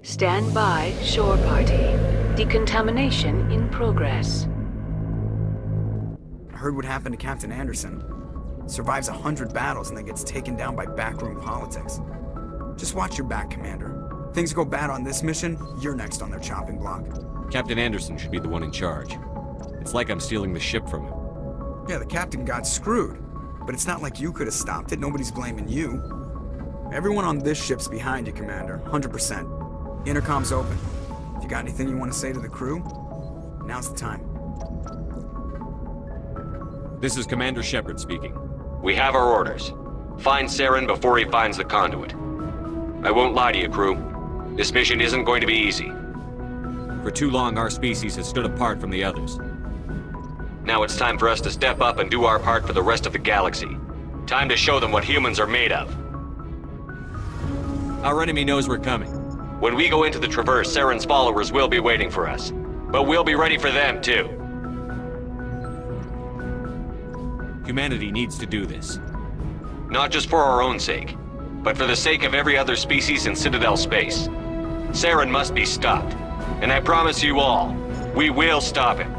Stand by, shore party. Decontamination in progress. I heard what happened to Captain Anderson. Survives 100 battles and then gets taken down by backroom politics. Just watch your back, Commander. Things go bad on this mission, you're next on their chopping block. Captain Anderson should be the one in charge. It's like I'm stealing the ship from him. Yeah, the captain got screwed. But it's not like you could have stopped it. Nobody's blaming you. Everyone on this ship's behind you, Commander. 100%. Intercom's open. If you got anything you want to say to the crew, now's the time. This is Commander Shepard speaking. We have our orders. Find Saren before he finds the conduit. I won't lie to you, crew. This mission isn't going to be easy. For too long, our species has stood apart from the others. Now it's time for us to step up and do our part for the rest of the galaxy. Time to show them what humans are made of. Our enemy knows we're coming. When we go into the Traverse, Saren's followers will be waiting for us. But we'll be ready for them, too. Humanity needs to do this. Not just for our own sake, but for the sake of every other species in Citadel space. Saren must be stopped. And I promise you all, we will stop him.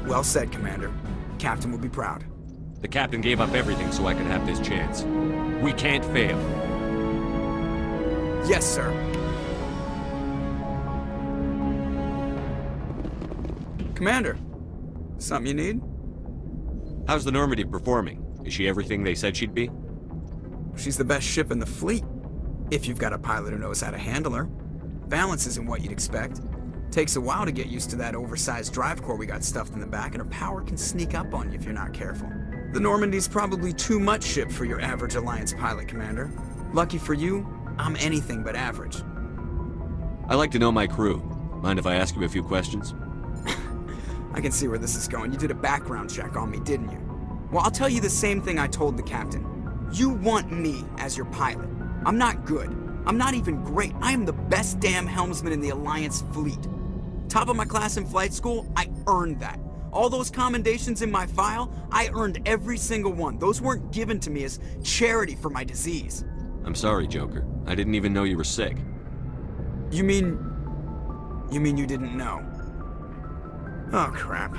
Well said, Commander. Captain will be proud. The captain gave up everything so I could have this chance. We can't fail. Yes, sir. Commander, something you need? How's the Normandy performing? Is she everything they said she'd be? She's the best ship in the fleet. If you've got a pilot who knows how to handle her. Balance isn't what you'd expect. Takes a while to get used to that oversized drive core we got stuffed in the back, and her power can sneak up on you if you're not careful. The Normandy's probably too much ship for your average Alliance pilot, Commander. Lucky for you, I'm anything but average. I like to know my crew. Mind if I ask you a few questions? I can see where this is going. You did a background check on me, didn't you? Well, I'll tell you the same thing I told the captain. You want me as your pilot. I'm not good. I'm not even great. I am the best damn helmsman in the Alliance fleet. Top of my class in flight school, I earned that. All those commendations in my file, I earned every single one. Those weren't given to me as charity for my disease. I'm sorry, Joker. I didn't even know you were sick. You mean you didn't know? Oh, crap.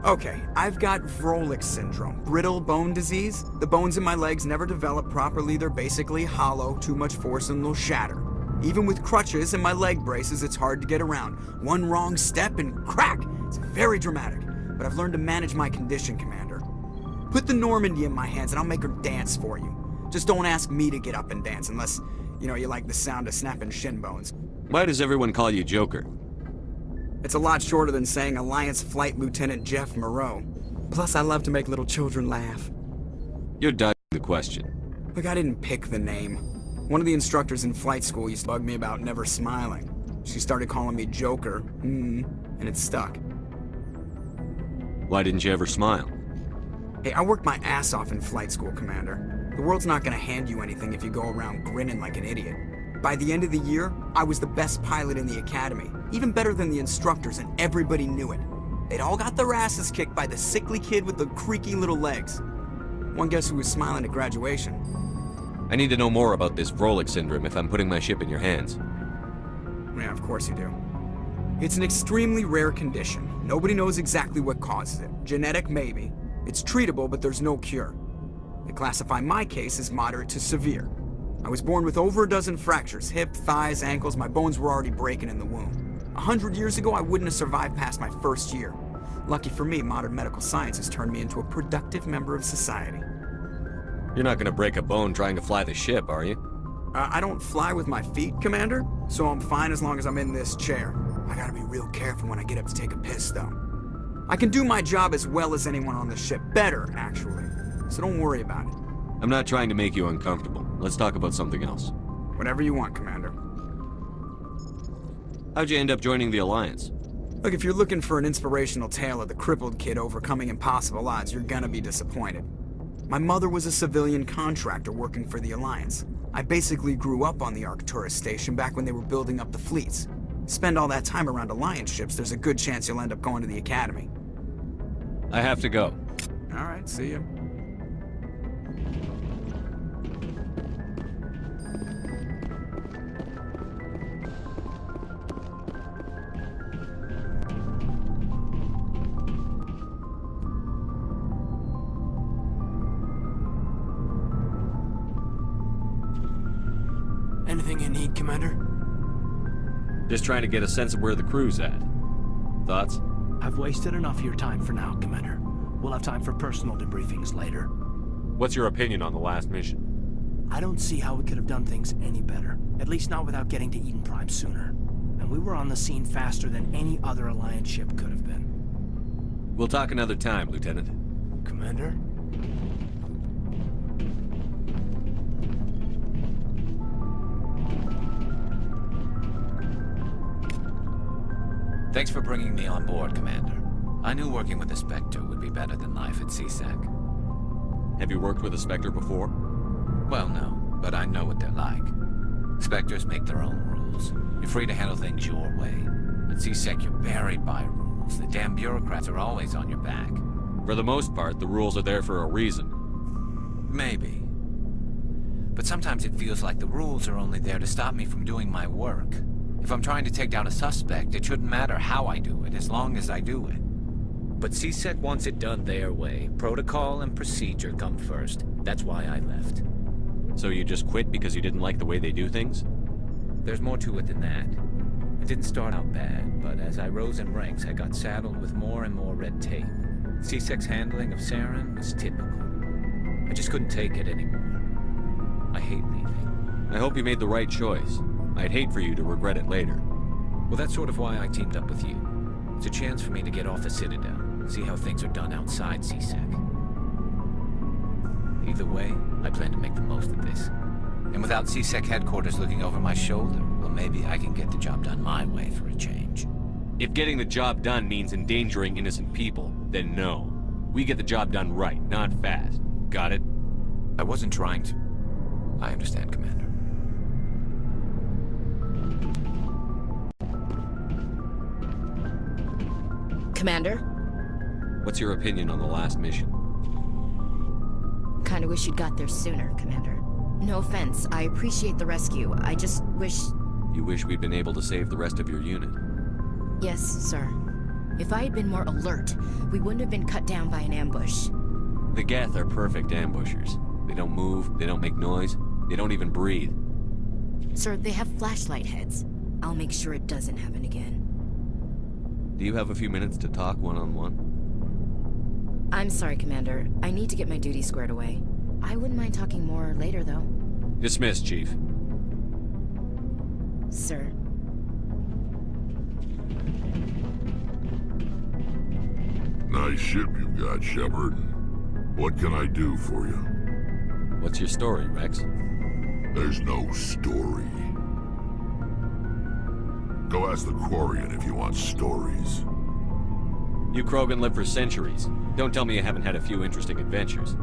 Okay, I've got Wrex syndrome, brittle bone disease. The bones in my legs never develop properly. They're basically hollow, too much force and they'll shatter. Even with crutches and my leg braces, it's hard to get around. One wrong step and crack! It's very dramatic, but I've learned to manage my condition, Commander. Put the Normandy in my hands and I'll make her dance for you. Just don't ask me to get up and dance unless, you like the sound of snapping shin bones. Why does everyone call you Joker? It's a lot shorter than saying Alliance Flight Lieutenant Jeff Moreau. Plus, I love to make little children laugh. You're dodging the question. Look, I didn't pick the name. One of the instructors in flight school used to bug me about never smiling. She started calling me Joker, and it stuck. Why didn't you ever smile? Hey, I worked my ass off in flight school, Commander. The world's not gonna hand you anything if you go around grinning like an idiot. By the end of the year, I was the best pilot in the academy, even better than the instructors, and everybody knew it. They'd all got their asses kicked by the sickly kid with the creaky little legs. One guess who was smiling at graduation? I need to know more about this Wrex syndrome if I'm putting my ship in your hands. Yeah, of course you do. It's an extremely rare condition. Nobody knows exactly what causes it. Genetic, maybe. It's treatable, but there's no cure. They classify my case as moderate to severe. I was born with over a dozen fractures, hip, thighs, ankles. My bones were already breaking in the womb. 100 years ago, I wouldn't have survived past my first year. Lucky for me, modern medical science has turned me into a productive member of society. You're not gonna break a bone trying to fly the ship, are you? I don't fly with my feet, Commander, so I'm fine as long as I'm in this chair. I gotta be real careful when I get up to take a piss, though. I can do my job as well as anyone on the ship. Better, actually. So don't worry about it. I'm not trying to make you uncomfortable. Let's talk about something else. Whatever you want, Commander. How'd you end up joining the Alliance? Look, if you're looking for an inspirational tale of the crippled kid overcoming impossible odds, you're gonna be disappointed. My mother was a civilian contractor working for the Alliance. I basically grew up on the Arcturus station back when they were building up the fleets. Spend all that time around Alliance ships, there's a good chance you'll end up going to the Academy. I have to go. All right, see ya. you need, Commander? Just trying to get a sense of where the crew's at. Thoughts? I've wasted enough of your time for now, Commander. We'll have time for personal debriefings later. What's your opinion on the last mission? I don't see how we could have done things any better. At least not without getting to Eden Prime sooner. And we were on the scene faster than any other Alliance ship could have been. We'll talk another time, Lieutenant. Commander? Thanks for bringing me on board, Commander. I knew working with a Spectre would be better than life at CSEC. Have you worked with a Spectre before? Well, no, but I know what they're like. Spectres make their own rules. You're free to handle things your way. At CSEC, you're buried by rules. The damn bureaucrats are always on your back. For the most part, the rules are there for a reason. Maybe. But sometimes it feels like the rules are only there to stop me from doing my work. If I'm trying to take down a suspect, it shouldn't matter how I do it, as long as I do it. But CSEC wants it done their way. Protocol and procedure come first. That's why I left. So you just quit because you didn't like the way they do things? There's more to it than that. It didn't start out bad, but as I rose in ranks, I got saddled with more and more red tape. CSEC's handling of Saren was typical. I just couldn't take it anymore. I hate leaving. I hope you made the right choice. I'd hate for you to regret it later. Well, that's sort of why I teamed up with you. It's a chance for me to get off the Citadel, see how things are done outside CSEC. Either way, I plan to make the most of this. And without CSEC headquarters looking over my shoulder, well, maybe I can get the job done my way for a change. If getting the job done means endangering innocent people, then no. We get the job done right, not fast. Got it? I wasn't trying to... I understand, Commander. Commander? What's your opinion on the last mission? Kinda wish you'd got there sooner, Commander. No offense, I appreciate the rescue. I just wish... You wish we'd been able to save the rest of your unit? Yes, sir. If I had been more alert, we wouldn't have been cut down by an ambush. The Geth are perfect ambushers. They don't move, they don't make noise, they don't even breathe. Sir, they have flashlight heads. I'll make sure it doesn't happen again. Do you have a few minutes to talk one-on-one? I'm sorry, Commander. I need to get my duty squared away. I wouldn't mind talking more later, though. Dismissed, Chief. Sir. Nice ship you've got, Shepard. What can I do for you? What's your story, Wrex? There's no story. Go ask the Quarian if you want stories. You Krogan live for centuries. Don't tell me you haven't had a few interesting adventures.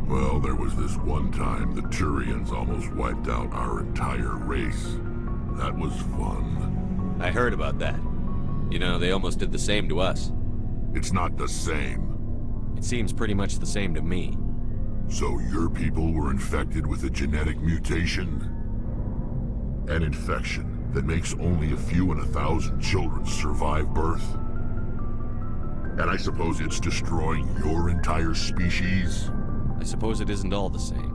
Well, there was this one time the Turians almost wiped out our entire race. That was fun. I heard about that. You know, they almost did the same to us. It's not the same. It seems pretty much the same to me. So your people were infected with a genetic mutation? An infection that makes only a few in 1,000 children survive birth? And I suppose it's destroying your entire species? I suppose it isn't all the same.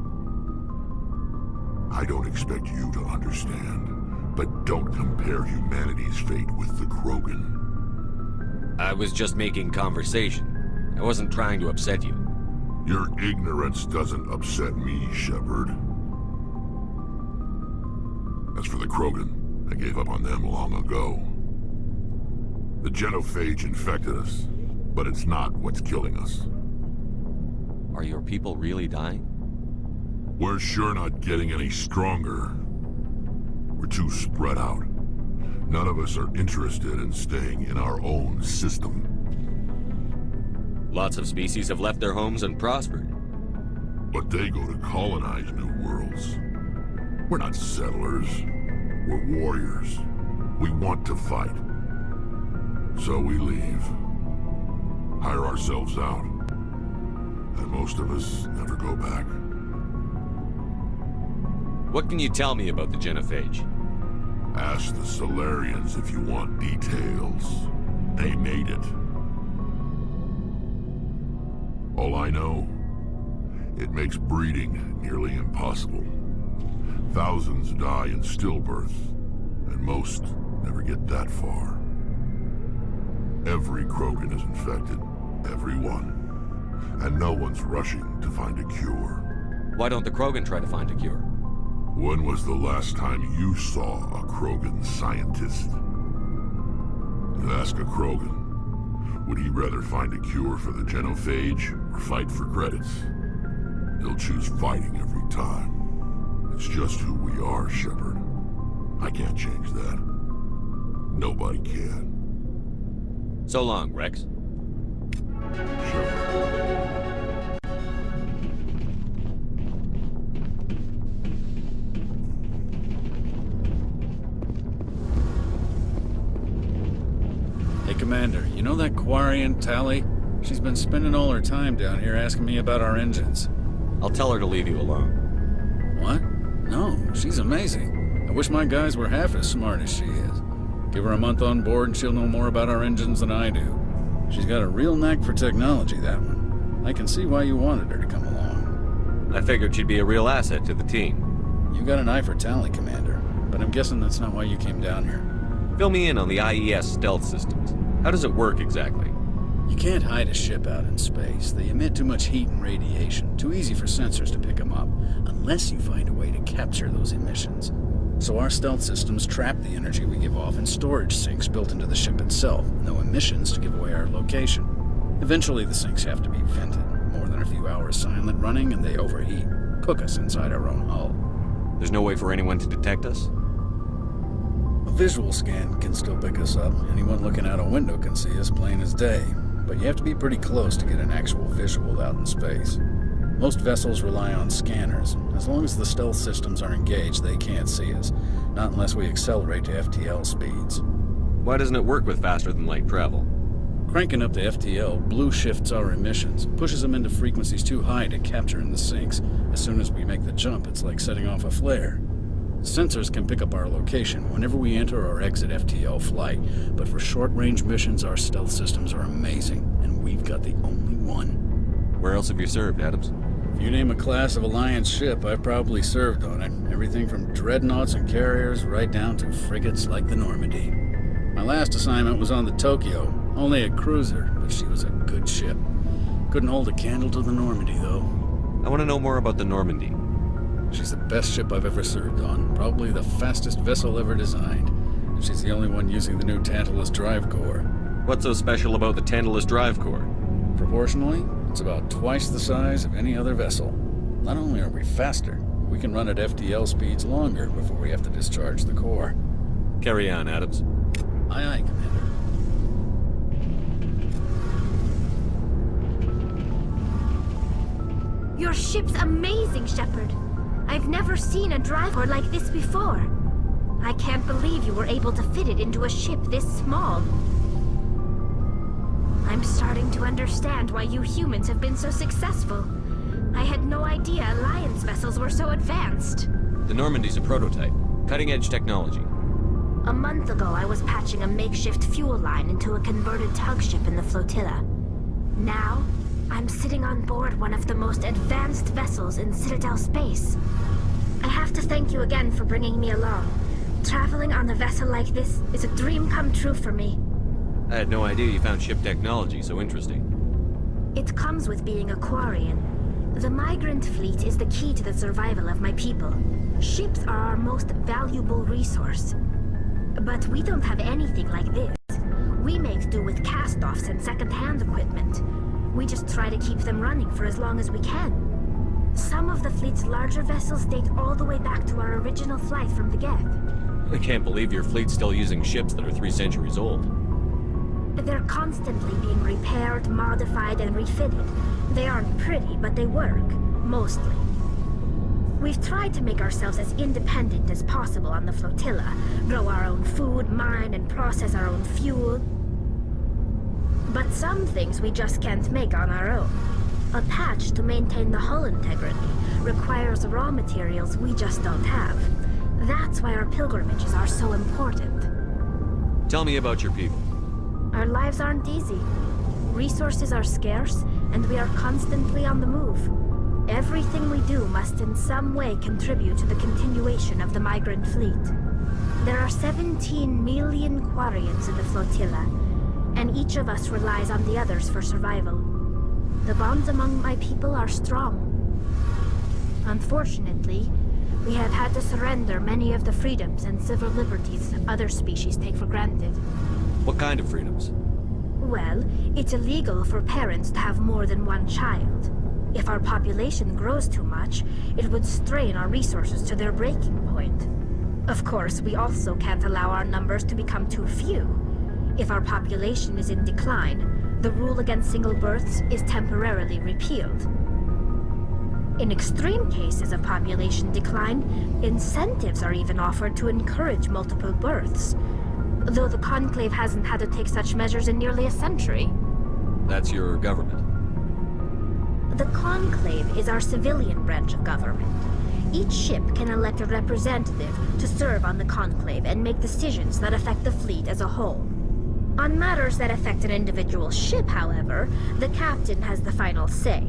I don't expect you to understand, but don't compare humanity's fate with the Krogan. I was just making conversation. I wasn't trying to upset you. Your ignorance doesn't upset me, Shepard. As for the Krogan, I gave up on them long ago. The genophage infected us, but it's not what's killing us. Are your people really dying? We're sure not getting any stronger. We're too spread out. None of us are interested in staying in our own system. Lots of species have left their homes and prospered. But they go to colonize new worlds. We're not settlers. We're warriors. We want to fight. So we leave. Hire ourselves out. And most of us never go back. What can you tell me about the genophage? Ask the Solarians if you want details. They made it. All I know, it makes breeding nearly impossible. Thousands die in stillbirth, and most never get that far. Every Krogan is infected. Every one. And no one's rushing to find a cure. Why don't the Krogan try to find a cure? When was the last time you saw a Krogan scientist? Ask a Krogan. Would he rather find a cure for the genophage or fight for credits? He'll choose fighting every time. It's just who we are, Shepard. I can't change that. Nobody can. So long, Wrex. Hey, Commander, you know that Quarian, Tali? She's been spending all her time down here asking me about our engines. I'll tell her to leave you alone. What? No, she's amazing. I wish my guys were half as smart as she is. Give her a month on board and she'll know more about our engines than I do. She's got a real knack for technology, that one. I can see why you wanted her to come along. I figured she'd be a real asset to the team. You got an eye for Tali, Commander, but I'm guessing that's not why you came down here. Fill me in on the IES stealth systems. How does it work exactly? You can't hide a ship out in space. They emit too much heat and radiation. Too easy for sensors to pick them up, unless you find a way to capture those emissions. So our stealth systems trap the energy we give off in storage sinks built into the ship itself. No emissions to give away our location. Eventually the sinks have to be vented. More than a few hours silent running and they overheat. Cook us inside our own hull. There's no way for anyone to detect us? A visual scan can still pick us up. Anyone looking out a window can see us plain as day. But you have to be pretty close to get an actual visual out in space. Most vessels rely on scanners. As long as the stealth systems are engaged, they can't see us. Not unless we accelerate to FTL speeds. Why doesn't it work with faster than light travel? Cranking up to FTL blue shifts our emissions, pushes them into frequencies too high to capture in the sinks. As soon as we make the jump, it's like setting off a flare. Sensors can pick up our location whenever we enter or exit FTL flight, but for short-range missions, our stealth systems are amazing, and we've got the only one. Where else have you served, Adams? If you name a class of Alliance ship, I've probably served on it. Everything from dreadnoughts and carriers right down to frigates like the Normandy. My last assignment was on the Tokyo, only a cruiser, but she was a good ship. Couldn't hold a candle to the Normandy, though. I want to know more about the Normandy. She's the best ship I've ever served on, probably the fastest vessel ever designed. And she's the only one using the new Tantalus drive core. What's so special about the Tantalus drive core? Proportionally, it's about twice the size of any other vessel. Not only are we faster, we can run at FTL speeds longer before we have to discharge the core. Carry on, Adams. Aye, aye, Commander. Your ship's amazing, Shepard. I've never seen a drive core like this before. I can't believe you were able to fit it into a ship this small. I'm starting to understand why you humans have been so successful. I had no idea Alliance vessels were so advanced. The Normandy's a prototype. Cutting-edge technology. A month ago, I was patching a makeshift fuel line into a converted tug ship in the flotilla. Now, I'm sitting on board one of the most advanced vessels in Citadel space. I have to thank you again for bringing me along. Traveling on a vessel like this is a dream come true for me. I had no idea you found ship technology so interesting. It comes with being a Quarian. The migrant fleet is the key to the survival of my people. Ships are our most valuable resource. But we don't have anything like this. We make do with cast-offs and second-hand equipment. We just try to keep them running for as long as we can. Some of the fleet's larger vessels date all the way back to our original flight from the Geth. I can't believe your fleet's still using ships that are 3 centuries old. They're constantly being repaired, modified, and refitted. They aren't pretty, but they work. Mostly. We've tried to make ourselves as independent as possible on the flotilla. Grow our own food, mine, and process our own fuel. But some things we just can't make on our own. A patch to maintain the hull integrity requires raw materials we just don't have. That's why our pilgrimages are so important. Tell me about your people. Our lives aren't easy. Resources are scarce, and we are constantly on the move. Everything we do must in some way contribute to the continuation of the migrant fleet. There are 17 million Quarians in the flotilla, and each of us relies on the others for survival. The bonds among my people are strong. Unfortunately, we have had to surrender many of the freedoms and civil liberties other species take for granted. What kind of freedoms? Well, it's illegal for parents to have more than one child. If our population grows too much, it would strain our resources to their breaking point. Of course, we also can't allow our numbers to become too few. If our population is in decline, the rule against single births is temporarily repealed. In extreme cases of population decline, incentives are even offered to encourage multiple births, though the Conclave hasn't had to take such measures in nearly a century. That's your government. The Conclave is our civilian branch of government. Each ship can elect a representative to serve on the Conclave and make decisions that affect the fleet as a whole. On matters that affect an individual ship, however, the captain has the final say.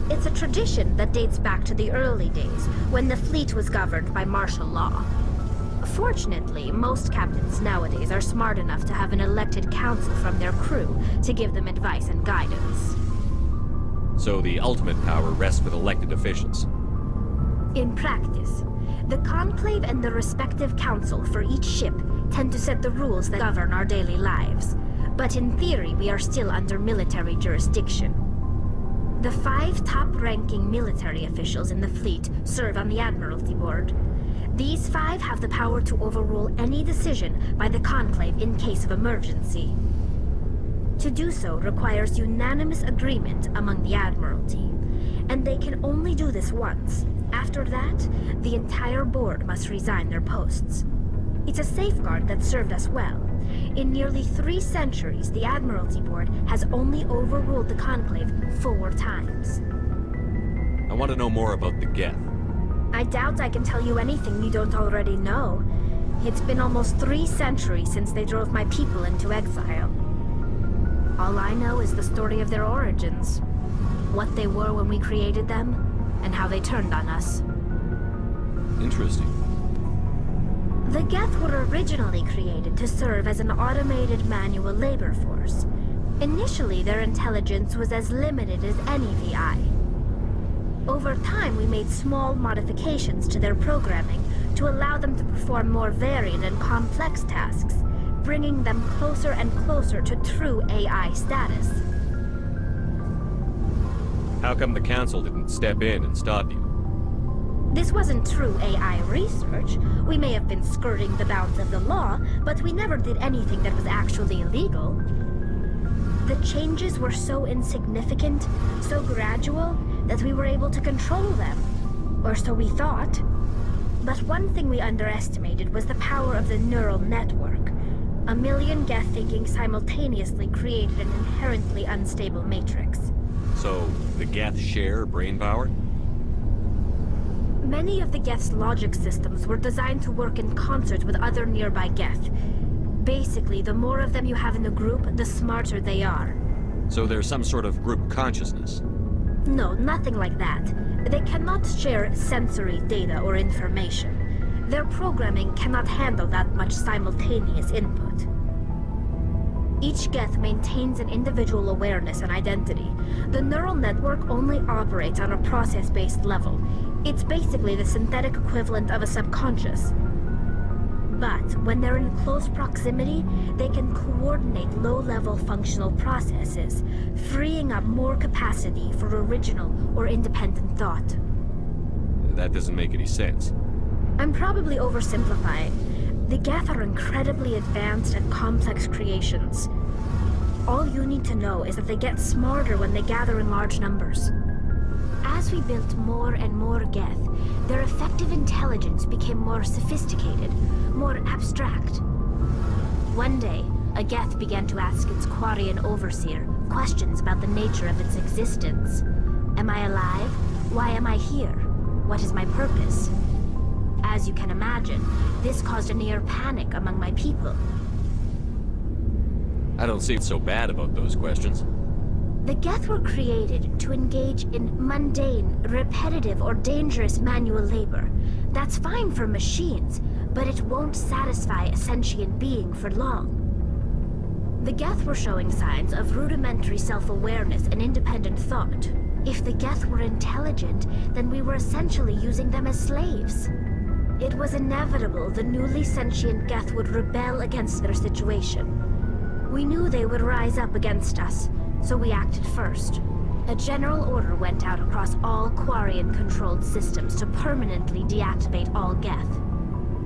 It's a tradition that dates back to the early days, when the fleet was governed by martial law. Fortunately, most captains nowadays are smart enough to have an elected council from their crew to give them advice and guidance. So the ultimate power rests with elected officials. In practice, the Conclave and the respective council for each ship tend to set the rules that govern our daily lives. But in theory, we are still under military jurisdiction. The 5 top-ranking military officials in the fleet serve on the Admiralty Board. These 5 have the power to overrule any decision by the Conclave in case of emergency. To do so requires unanimous agreement among the Admiralty, and they can only do this once. After that, the entire board must resign their posts. It's a safeguard that served us well. In nearly 3 centuries, the Admiralty Board has only overruled the Conclave 4 times. I want to know more about the Geth. I doubt I can tell you anything you don't already know. It's been almost 3 centuries since they drove my people into exile. All I know is the story of their origins, what they were when we created them, and how they turned on us. Interesting. The Geth were originally created to serve as an automated manual labor force. Initially, their intelligence was as limited as any VI. Over time, we made small modifications to their programming to allow them to perform more varied and complex tasks, bringing them closer and closer to true AI status. How come the Council didn't step in and stop you? This wasn't true AI research. We may have been skirting the bounds of the law, but we never did anything that was actually illegal. The changes were so insignificant, so gradual, that we were able to control them. Or so we thought. But one thing we underestimated was the power of the neural network. A million Geth thinking simultaneously created an inherently unstable matrix. So, the Geth share brain power? Many of the Geth's logic systems were designed to work in concert with other nearby Geth. Basically, the more of them you have in the group, the smarter they are. So there's some sort of group consciousness? No, nothing like that. They cannot share sensory data or information. Their programming cannot handle that much simultaneous input. Each Geth maintains an individual awareness and identity. The neural network only operates on a process-based level. It's basically the synthetic equivalent of a subconscious. But when they're in close proximity, they can coordinate low-level functional processes, freeing up more capacity for original or independent thought. That doesn't make any sense. I'm probably oversimplifying. The Geth are incredibly advanced and complex creations. All you need to know is that they get smarter when they gather in large numbers. As we built more and more Geth, their effective intelligence became more sophisticated, more abstract. One day, a Geth began to ask its Quarian overseer questions about the nature of its existence. Am I alive? Why am I here? What is my purpose? As you can imagine, this caused a near panic among my people. I don't see what's so bad about those questions. The Geth were created to engage in mundane, repetitive, or dangerous manual labor. That's fine for machines, but it won't satisfy a sentient being for long. The Geth were showing signs of rudimentary self-awareness and independent thought. If the Geth were intelligent, then we were essentially using them as slaves. It was inevitable the newly sentient Geth would rebel against their situation. We knew they would rise up against us, so we acted first. A general order went out across all Quarian-controlled systems to permanently deactivate all Geth.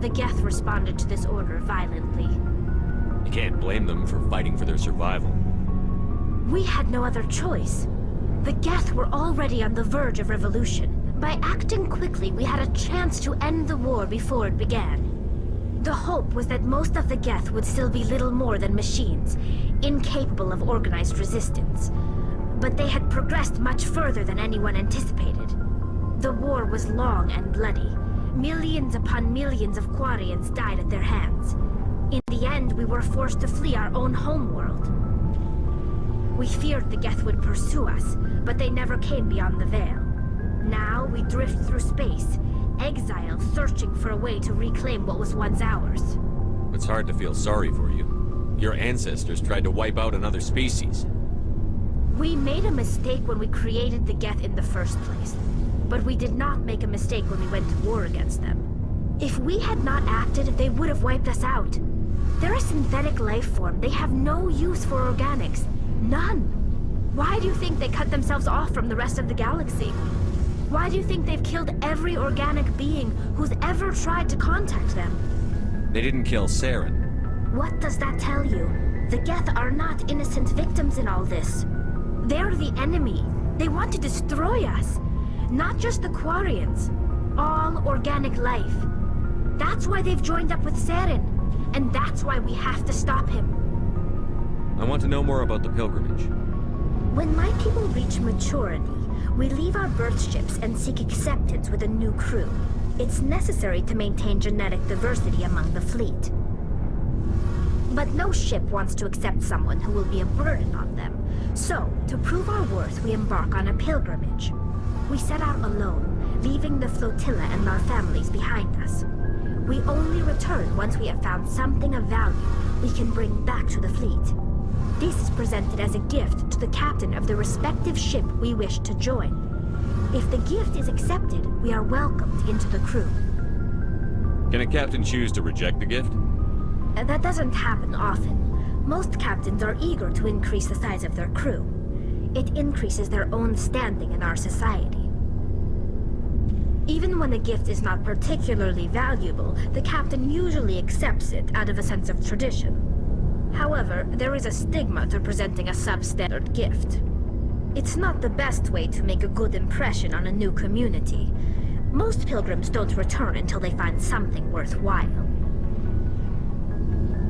The Geth responded to this order violently. You can't blame them for fighting for their survival. We had no other choice. The Geth were already on the verge of revolution. By acting quickly, we had a chance to end the war before it began. The hope was that most of the Geth would still be little more than machines, incapable of organized resistance. But they had progressed much further than anyone anticipated. The war was long and bloody. Millions upon millions of Quarians died at their hands. In the end, we were forced to flee our own homeworld. We feared the Geth would pursue us, but they never came beyond the Veil. Now we drift through space, exiled, searching for a way to reclaim what was once ours. It's hard to feel sorry for you. Your ancestors tried to wipe out another species. We made a mistake when we created the Geth in the first place. But we did not make a mistake when we went to war against them. If we had not acted, they would have wiped us out. They're a synthetic life form. They have no use for organics. None. Why do you think they cut themselves off from the rest of the galaxy? Why do you think they've killed every organic being who's ever tried to contact them? They didn't kill Saren. What does that tell you? The Geth are not innocent victims in all this. They're the enemy. They want to destroy us. Not just the Quarians. All organic life. That's why they've joined up with Saren. And that's why we have to stop him. I want to know more about the pilgrimage. When my people reach maturity, we leave our birth ships and seek acceptance with a new crew. It's necessary to maintain genetic diversity among the fleet. But no ship wants to accept someone who will be a burden on them. So, to prove our worth, we embark on a pilgrimage. We set out alone, leaving the flotilla and our families behind us. We only return once we have found something of value we can bring back to the fleet. This is presented as a gift to the captain of the respective ship we wish to join. If the gift is accepted, we are welcomed into the crew. Can a captain choose to reject the gift? That doesn't happen often. Most captains are eager to increase the size of their crew. It increases their own standing in our society. Even when a gift is not particularly valuable, the captain usually accepts it out of a sense of tradition. However, there is a stigma to presenting a substandard gift. It's not the best way to make a good impression on a new community. Most pilgrims don't return until they find something worthwhile.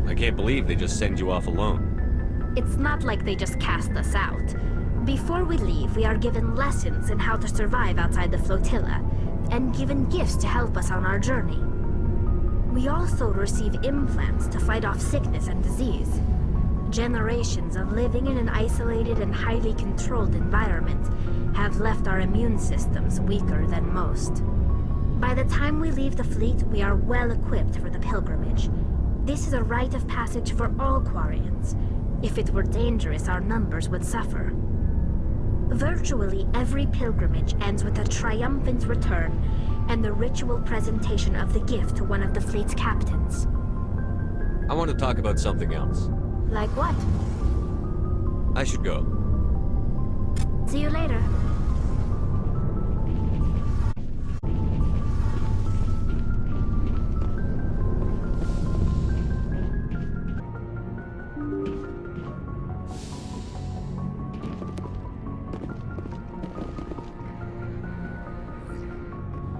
I can't believe they just send you off alone. It's not like they just cast us out. Before we leave, we are given lessons in how to survive outside the flotilla, and given gifts to help us on our journey. We also receive implants to fight off sickness and disease. Generations of living in an isolated and highly controlled environment have left our immune systems weaker than most. By the time we leave the fleet, we are well equipped for the pilgrimage. This is a rite of passage for all Quarians. If it were dangerous, our numbers would suffer. Virtually every pilgrimage ends with a triumphant return and the ritual presentation of the gift to one of the fleet's captains. I want to talk about something else. Like what? I should go. See you later.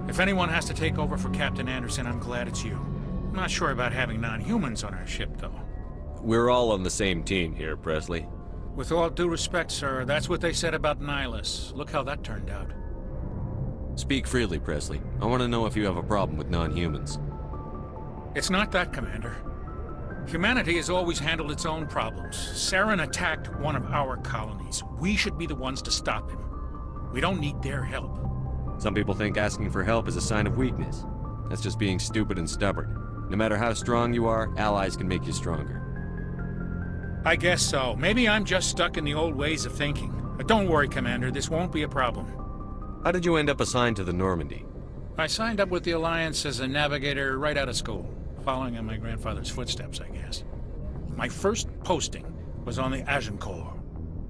If anyone has to take over for Captain Anderson, I'm glad it's you. I'm not sure about having non-humans on our ship, though. We're all on the same team here, Presley. With all due respect, sir, that's what they said about Nihilus. Look how that turned out. Speak freely, Presley. I want to know if you have a problem with non-humans. It's not that, Commander. Humanity has always handled its own problems. Saren attacked one of our colonies. We should be the ones to stop him. We don't need their help. Some people think asking for help is a sign of weakness. That's just being stupid and stubborn. No matter how strong you are, allies can make you stronger. I guess so. Maybe I'm just stuck in the old ways of thinking. But don't worry, Commander. This won't be a problem. How did you end up assigned to the Normandy? I signed up with the Alliance as a navigator right out of school, following in my grandfather's footsteps, I guess. My first posting was on the Agincourt.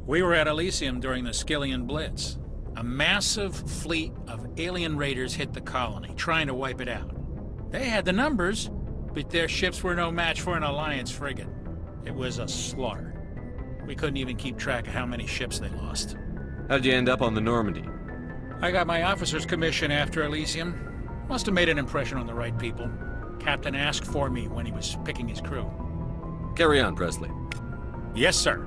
We were at Elysium during the Skillian Blitz. A massive fleet of alien raiders hit the colony, trying to wipe it out. They had the numbers, but their ships were no match for an Alliance frigate. It was a slaughter. We couldn't even keep track of how many ships they lost. How'd you end up on the Normandy? I got my officer's commission after Elysium. Must have made an impression on the right people. Captain asked for me when he was picking his crew. Carry on, Presley. Yes, sir.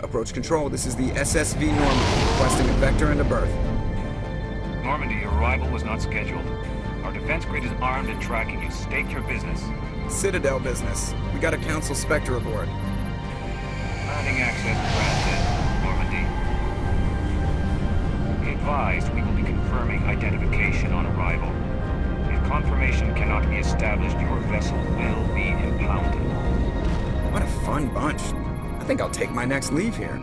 Approach control, this is the SSV Normandy, requesting a vector and a berth. Normandy, your arrival was not scheduled. Our defense grid is armed and tracking you. State your business. Citadel business. We got a Council Spectre aboard. Granting access granted, Normandy. Be advised, we will be confirming identification on arrival. If confirmation cannot be established, your vessel will be impounded. What a fun bunch. I think I'll take my next leave here.